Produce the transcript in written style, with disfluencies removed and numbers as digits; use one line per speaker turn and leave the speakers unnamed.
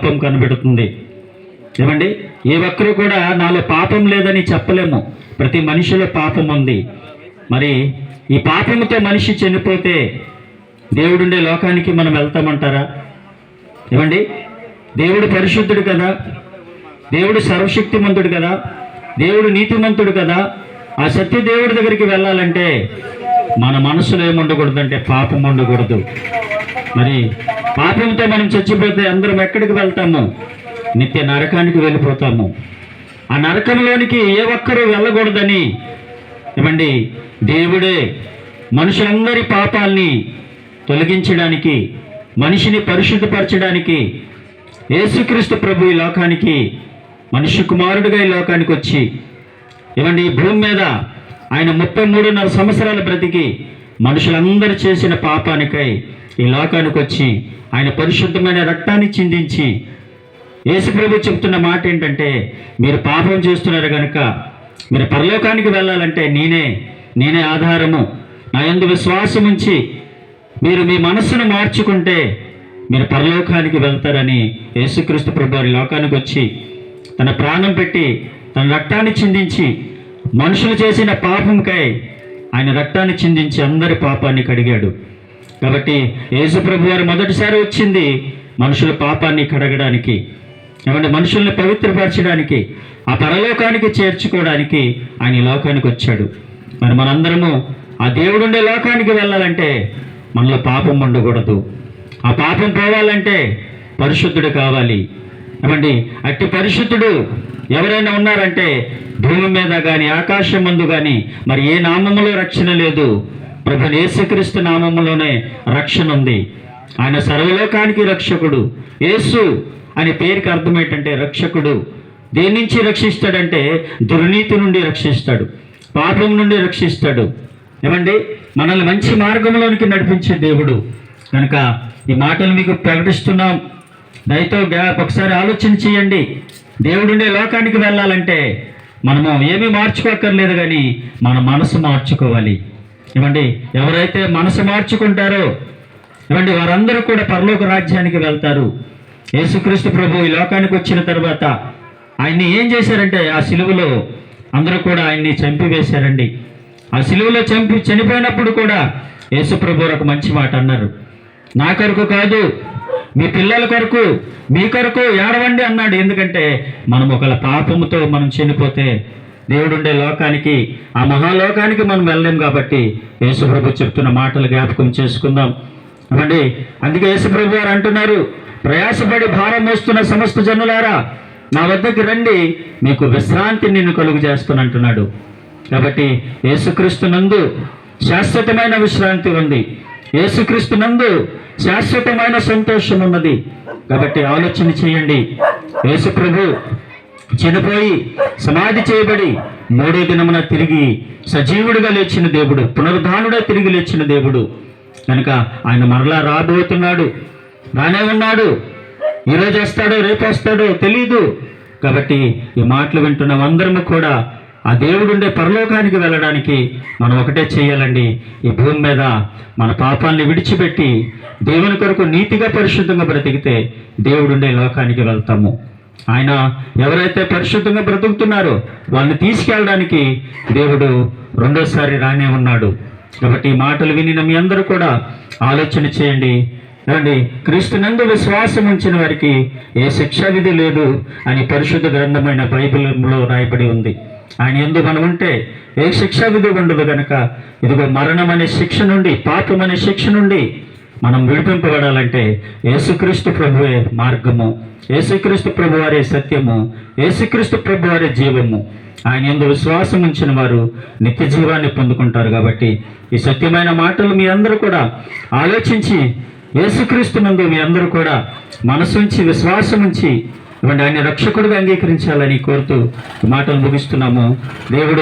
పాపం కనబడుతుంది. ఏమండి, ఏ ఒక్కరు కూడా నాలో పాపం లేదని చెప్పలేము. ప్రతి మనిషిలో పాపం ఉంది. మరి ఈ పాపంతో మనిషి చనిపోతే దేవుడుండే లోకానికి మనం వెళ్తామంటారా? ఏమండి, దేవుడు పరిశుద్ధుడు కదా, దేవుడు సర్వశక్తిమంతుడు కదా, దేవుడు నీతిమంతుడు కదా. ఆ సత్య దేవుడి దగ్గరికి వెళ్ళాలంటే మన మనసులో ఏముండకూడదంటే పాపం ఉండకూడదు. మరి పాపంతో మనం చచ్చిపోతే అందరం ఎక్కడికి వెళ్తాము? నిత్య నరకానికి వెళ్ళిపోతాము. ఆ నరకంలోనికి ఏ ఒక్కరూ వెళ్ళకూడదని ఏమండి దేవుడే మనుషులందరి పాపాల్ని తొలగించడానికి, మనిషిని పరిశుద్ధపరచడానికి యేసుక్రీస్తు ప్రభు ఈ లోకానికి మనుష్య కుమారుడిగా ఈ లోకానికి వచ్చి ఏమండి భూమి మీద ఆయన 33.5 సంవత్సరాలు బ్రతికి మనుషులందరూ చేసిన పాపానికై ఈ లోకానికి వచ్చి ఆయన పరిశుద్ధమైన రక్తాన్ని చిందించి యేసు ప్రభు చెప్తున్న మాట ఏంటంటే, మీరు పాపం చేస్తున్నారు కనుక మీరు పరలోకానికి వెళ్ళాలంటే నేనే ఆధారము. నా యందు విశ్వాసం ఉంచి మీరు మీ మనస్సును మార్చుకుంటే మీరు పరలోకానికి వెళ్తారని యేసుక్రీస్తు ప్రభు వారి లోకానికి వచ్చి తన ప్రాణం పెట్టి తన రక్తాన్ని చిందించి మనుషులు చేసిన పాపంకై ఆయన రక్తాన్ని చిందించి అందరి పాపాన్ని కడిగాడు. కాబట్టి యేసు ప్రభు వారు మొదటిసారి వచ్చింది మనుషుల పాపాన్ని కడగడానికి, ఏమంటే మనుషుల్ని పవిత్రపరచడానికి, ఆ పరలోకానికి చేర్చుకోవడానికి ఆయన లోకానికి వచ్చాడు. మరి మనందరము ఆ దేవుడుండే లోకానికి వెళ్ళాలంటే మనలో పాపం ఉండకూడదు. ఆ పాపం పోవాలంటే పరిశుద్ధుడు కావాలి. ఏమండి, అట్టి పరిశుద్ధుడు ఎవరైనా ఉన్నారంటే భూమి మీద కానీ ఆకాశం ముందు కానీ మరి ఏ నామములో రక్షణ లేదు. ప్రభు యేసుక్రీస్తు నామములోనే రక్షణ ఉంది. ఆయన సర్వలోకానికి రక్షకుడు. యేసు అనే పేరుకి అర్థం ఏంటంటే రక్షకుడు. దేని నుంచి రక్షిస్తాడంటే దుర్నీతి నుండి రక్షిస్తాడు, పాపం నుండి రక్షిస్తాడు. ఏమండి, మనల్ని మంచి మార్గంలోనికి నడిపించే దేవుడు. కనుక ఈ మాటలు మీకు ప్రకటిస్తున్నాం. దయతో ఒకసారి ఆలోచన చేయండి. దేవుడుండే లోకానికి వెళ్ళాలంటే మనము ఏమీ మార్చుకోక్కర్లేదు, కానీ మన మనసు మార్చుకోవాలి. ఏమండి, ఎవరైతే మనసు మార్చుకుంటారో ఏమండి వారందరూ కూడా పరలోక రాజ్యానికి వెళ్తారు. యేసుక్రీస్తు ప్రభు ఈ లోకానికి వచ్చిన తర్వాత ఆయన్ని ఏం చేశారంటే ఆ సిలువలో అందరూ కూడా ఆయన్ని చంపివేశారండి. ఆ సిలువలో చనిపోయినప్పుడు కూడా యేసు ప్రభు ఒక మంచి మాట అన్నారు, నా కొరకు కాదు మీ పిల్లల కొరకు, మీ కొరకు ఏడవండి అన్నాడు. ఎందుకంటే మనం ఒకళ్ళ పాపముతో మనం చనిపోతే దేవుడుండే లోకానికి, ఆ మహాలోకానికి మనం వెళ్ళలేం. కాబట్టి యేసు ప్రభు చెప్తున్న మాటలు జ్ఞాపకం చేసుకుందాం. అవండి, అందుకే యేసు ప్రభు వారు అంటున్నారు, ప్రయాసపడి భారం మోస్తున్న సమస్త జనులారా నా వద్దకు రండి, మీకు విశ్రాంతి నిన్ను కలుగు చేస్తానంటున్నాడు. కాబట్టి యేసుక్రీస్తు నందు శాశ్వతమైన విశ్రాంతి ఉంది. యేసుక్రీస్తు నందు శాశ్వతమైన సంతోషం ఉన్నది. కాబట్టి ఆలోచన చేయండి. యేసు ప్రభు చనిపోయి సమాధి చేయబడి 3వ దినమున తిరిగి సజీవుడిగా లేచిన దేవుడు, పునరుద్ధానుడే తిరిగి లేచిన దేవుడు. కనుక ఆయన మరలా రాబోతున్నాడు, రానే ఉన్నాడు. ఈరోజు వస్తాడో రేపు వస్తాడో తెలీదు. కాబట్టి ఈ మాటలు వింటున్న అందరము కూడా ఆ దేవుడుండే పరలోకానికి వెళ్ళడానికి మనం ఒకటే చేయాలండి. ఈ భూమి మీద మన పాపాన్ని విడిచిపెట్టి దేవుని కొరకు నీతిగా పరిశుద్ధంగా బ్రతికితే దేవుడుండే లోకానికి వెళ్తాము. ఆయన ఎవరైతే పరిశుద్ధంగా బ్రతుకుతున్నారో వాళ్ళని తీసుకెళ్ళడానికి దేవుడు రెండోసారి రానే ఉన్నాడు. కాబట్టి ఈ మాటలు వినిన మీ అందరూ కూడా ఆలోచన చేయండి. ఏమండి, క్రీస్తునందు విశ్వాసం ఉంచిన వారికి ఏ శిక్షా విధి లేదు అని పరిశుద్ధ గ్రంథమైన బైబిల్లో రాయబడి ఉంది. ఆయన యందు మనం ఉంటే ఏ శిక్షా విధి ఉండదు. కనుక ఇదిగో మరణం అనే శిక్ష నుండి, పాపం అనే శిక్ష నుండి మనం విడిపింపబడాలంటే యేసుక్రీస్తు ప్రభువే మార్గము, యేసుక్రీస్తు ప్రభు వారే సత్యము, యేసుక్రీస్తు ప్రభు వారే జీవము. ఆయన యందు విశ్వాసం ఉంచిన వారు నిత్య జీవాన్ని పొందుకుంటారు. కాబట్టి ఈ సత్యమైన మాటలు మీ అందరూ కూడా ఆలోచించి యేసుక్రీస్తు నందు మీ అందరూ కూడా మనసుంచి విశ్వాసం ఉంచి ఆయన రక్షకుడిగా అంగీకరించాలని కోరుతూ మాటలు ముగిస్తున్నాము. దేవుడు